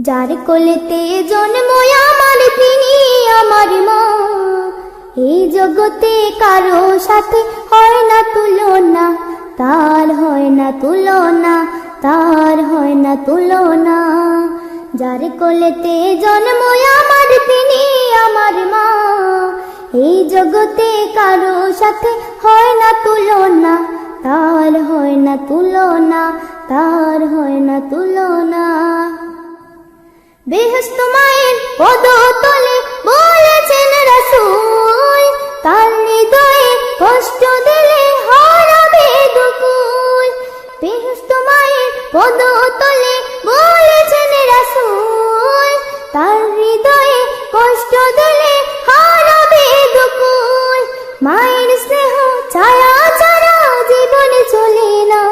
যার কোলেতে জন্ম আমার তিনি আমার মা। এই জগতে কারো সাথে হয় না তুলনা, তার হয় না তুলনা, তার হয় না তুলনা। যার কোলেতে জন্ম আমার তিনি আমার মা। এই জগতে কারো সাথে হয় না তুলনা, তার হয় না তুলনা, তার হয় না তুলনা। বেহেশত মায়ের পদতলে বলেছেন রাসূল, তার হৃদয়ে কষ্ট দিলে হারাবে দুকুল। বেহেশত মায়ের পদতলে বলেছেন রাসূল, তার হৃদয়ে কষ্ট দিলে হারাবে দুকুল। মায়ের স্নেহ ছায়া ছাড়া জীবন চলে না।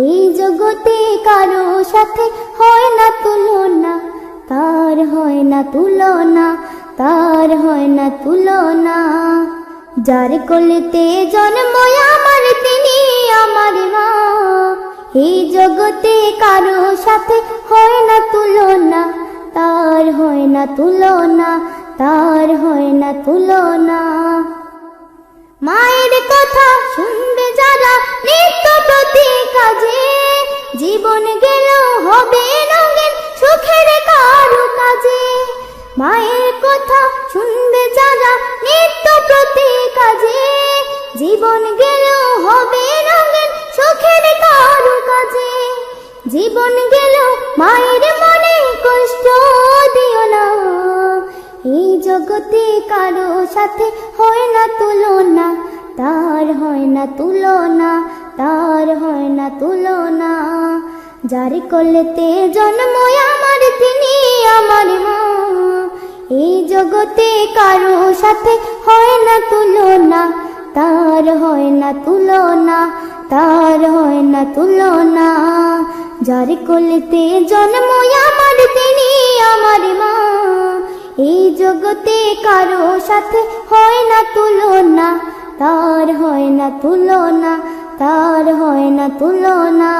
এই জগতে কারো সাথে হয় না তুলনা, তার হয় না তুলনা, তার হয় না তুলনা। যার কোলেতে জন্ম আমার তিনি আমার মা। এই জগতে কারো সাথে হয় না তুলনা, তার হয় না তুলনা, তার হয় না তুলনা। মায়ের কথা শুনবে যারা নিত্য প্রতি কাজে, জীবন গেল হবে রঙিন সুখের কারু কাজে। মায়ের কথা শুনবে যারা নিত্য প্রতি কাজে, জীবন গেল হবে রঙিন সুখের কারু কাজে। জীবন গেল মায়ের মনে কষ্ট দিও না। এই জগতে কারো সাথে হয় না তুলনা, তার হয় না তুলনা, তার হয় না তুলনা। যার কোলেতে জন্ম আমার তিনি আমার মা। এই জগতে কারো সাথে হয় না তুলনা, তার হয় না তুলনা, তার হয় না তুলনা। যার কোলেতে জন্ম আমার তিনি আমার মা। এই জগতে কারো সাথে হয় না তুলনা, তার হয় না তুলনা, তার হয় না তুলনা।